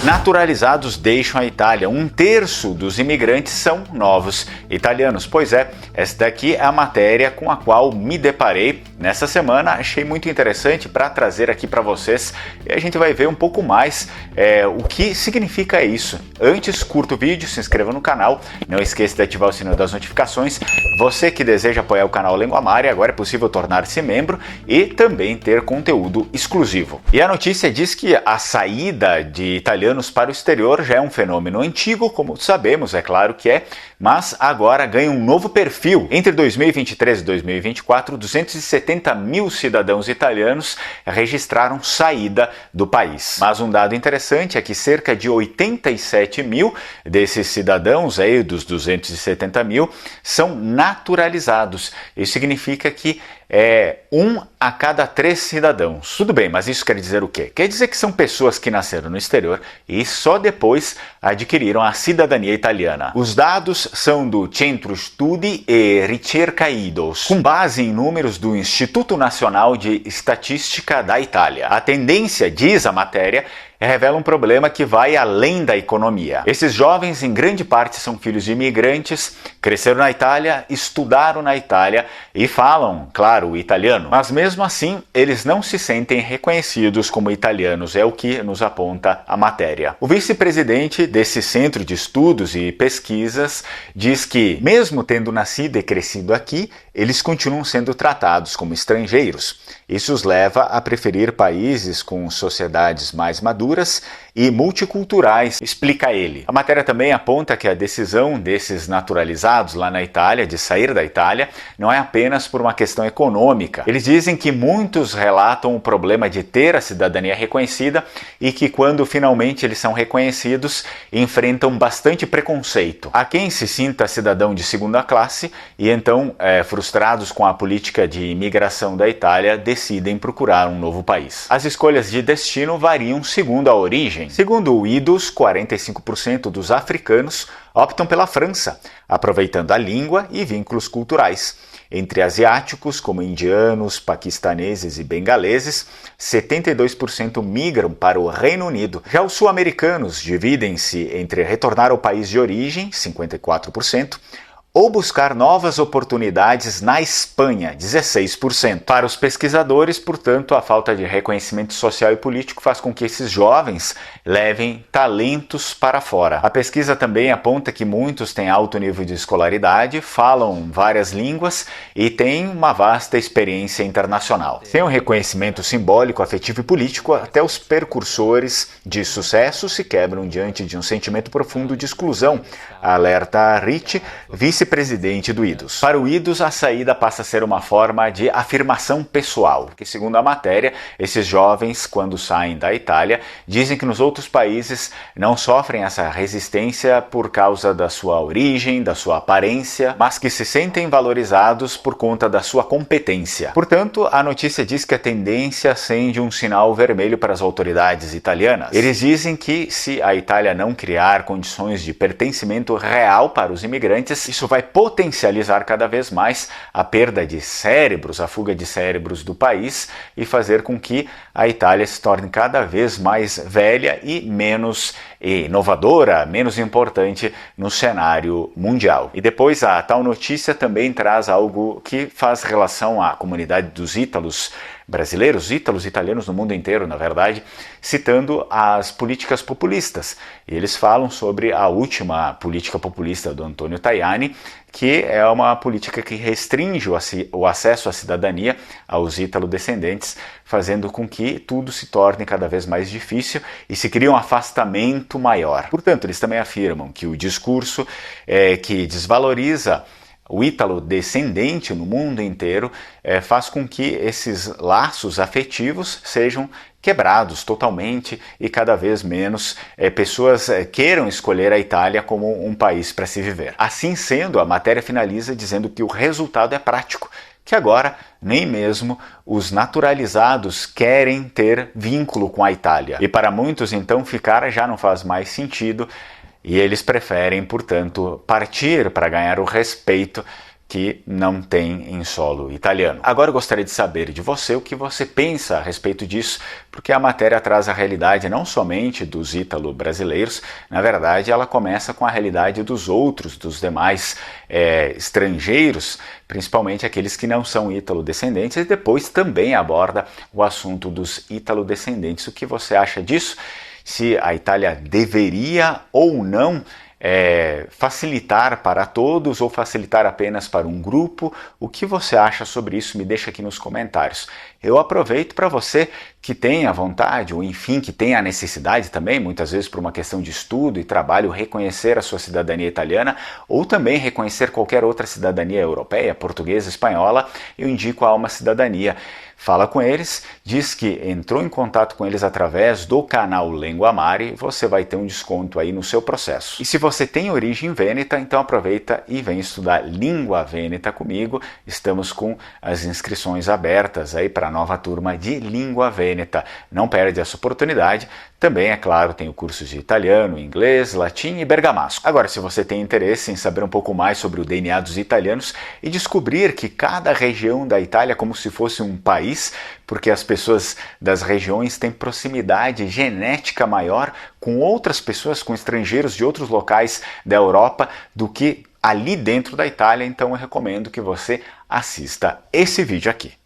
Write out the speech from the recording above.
Naturalizados deixam a Itália. 1/3 dos imigrantes são novos italianos. Pois é, essa daqui é a matéria com a qual me deparei nessa semana. Achei muito interessante para trazer aqui para vocês e a gente vai ver um pouco mais o que significa isso. Antes, curta o vídeo, se inscreva no canal, não esqueça de ativar o sino das notificações. Você que deseja apoiar o canal Língua Mária, agora é possível tornar-se membro e também ter conteúdo exclusivo. E a notícia diz que a saída de italianos para o exterior já é um fenômeno antigo, como sabemos, é claro que é, mas agora ganha um novo perfil. Entre 2023 e 2024, 270 mil cidadãos italianos registraram saída do país. Mas um dado interessante é que cerca de 87 mil desses cidadãos, aí, dos 270 mil, são naturalizados. Isso significa que 1 a cada 3 cidadãos. Tudo bem, mas isso quer dizer o quê? Quer dizer que são pessoas que nasceram no exterior e só depois adquiriram a cidadania italiana. Os dados são do Centro Studi e Ricerca IDOS, com base em números do Instituto Nacional de Estatística da Itália. A tendência, diz a matéria, revela um problema que vai além da economia. Esses jovens, em grande parte, são filhos de imigrantes, cresceram na Itália, estudaram na Itália e falam, claro, o italiano. Mas mesmo assim, eles não se sentem reconhecidos como italianos, é o que nos aponta a matéria. O vice-presidente desse centro de estudos e pesquisas diz que, mesmo tendo nascido e crescido aqui, eles continuam sendo tratados como estrangeiros. Isso os leva a preferir países com sociedades mais maduras e multiculturais, explica ele. A matéria também aponta que a decisão desses naturalizados lá na Itália, de sair da Itália, não é apenas por uma questão econômica. Eles dizem que muitos relatam o problema de ter a cidadania reconhecida e que quando finalmente eles são reconhecidos, enfrentam bastante preconceito. Há quem se sinta cidadão de segunda classe e então, frustrados com a política de imigração da Itália, decidem procurar um novo país. As escolhas de destino variam segundo a origem. Segundo o IDOS, 45% dos africanos optam pela França, aproveitando a língua e vínculos culturais. Entre asiáticos, como indianos, paquistaneses e bengaleses, 72% migram para o Reino Unido. Já os sul-americanos dividem-se entre retornar ao país de origem, 54%, ou buscar novas oportunidades na Espanha, 16%. Para os pesquisadores, portanto, a falta de reconhecimento social e político faz com que esses jovens levem talentos para fora. A pesquisa também aponta que muitos têm alto nível de escolaridade, falam várias línguas e têm uma vasta experiência internacional. Sem um reconhecimento simbólico, afetivo e político, até os precursores de sucesso se quebram diante de um sentimento profundo de exclusão, alerta Ricci, vice-presidente do IDOS. Para o IDOS, a saída passa a ser uma forma de afirmação pessoal, porque, segundo a matéria, esses jovens, quando saem da Itália, dizem que nos outros países não sofrem essa resistência por causa da sua origem, da sua aparência, mas que se sentem valorizados por conta da sua competência. Portanto, a notícia diz que a tendência acende um sinal vermelho para as autoridades italianas. Eles dizem que se a Itália não criar condições de pertencimento real para os imigrantes, isso vai potencializar cada vez mais a perda de cérebros, a fuga de cérebros do país e fazer com que a Itália se torne cada vez mais velha e menos inovadora, menos importante no cenário mundial. E depois a tal notícia também traz algo que faz relação à comunidade dos ítalos brasileiros, ítalos italianos no mundo inteiro, na verdade, citando as políticas populistas. E eles falam sobre a última política populista do Antonio Tajani, que é uma política que restringe o acesso à cidadania aos ítalo-descendentes, fazendo com que tudo se torne cada vez mais difícil e se cria um afastamento maior. Portanto, eles também afirmam que o discurso que desvaloriza o ítalo-descendente no mundo inteiro faz com que esses laços afetivos sejam quebrados totalmente e cada vez menos pessoas queiram escolher a Itália como um país para se viver. Assim sendo, a matéria finaliza dizendo que o resultado é prático, que agora nem mesmo os naturalizados querem ter vínculo com a Itália. E para muitos, então, ficar já não faz mais sentido e eles preferem, portanto, partir para ganhar o respeito que não tem em solo italiano. Agora eu gostaria de saber de você o que você pensa a respeito disso, porque a matéria traz a realidade não somente dos ítalo-brasileiros, na verdade ela começa com a realidade dos outros, dos demais estrangeiros, principalmente aqueles que não são ítalo-descendentes, e depois também aborda o assunto dos ítalo-descendentes. O que você acha disso? Se a Itália deveria ou não facilitar para todos ou facilitar apenas para um grupo? O que você acha sobre isso? Me deixa aqui nos comentários. Eu aproveito para você que tem a vontade, ou enfim, que tem a necessidade também, muitas vezes por uma questão de estudo e trabalho, reconhecer a sua cidadania italiana, ou também reconhecer qualquer outra cidadania europeia, portuguesa, espanhola, eu indico a Alma Cidadania. Fala com eles, diz que entrou em contato com eles através do canal Lenguamare, você vai ter um desconto aí no seu processo. E se você tem origem vêneta, então aproveita e vem estudar língua vêneta comigo. Estamos com as inscrições abertas aí para a nova turma de língua vêneta. Não perde essa oportunidade. Também, é claro, tem o curso de italiano, inglês, latim e bergamasco. Agora, se você tem interesse em saber um pouco mais sobre o DNA dos italianos e descobrir que cada região da Itália é como se fosse um país, porque as pessoas das regiões têm proximidade genética maior com outras pessoas, com estrangeiros de outros locais da Europa do que ali dentro da Itália, então eu recomendo que você assista esse vídeo aqui.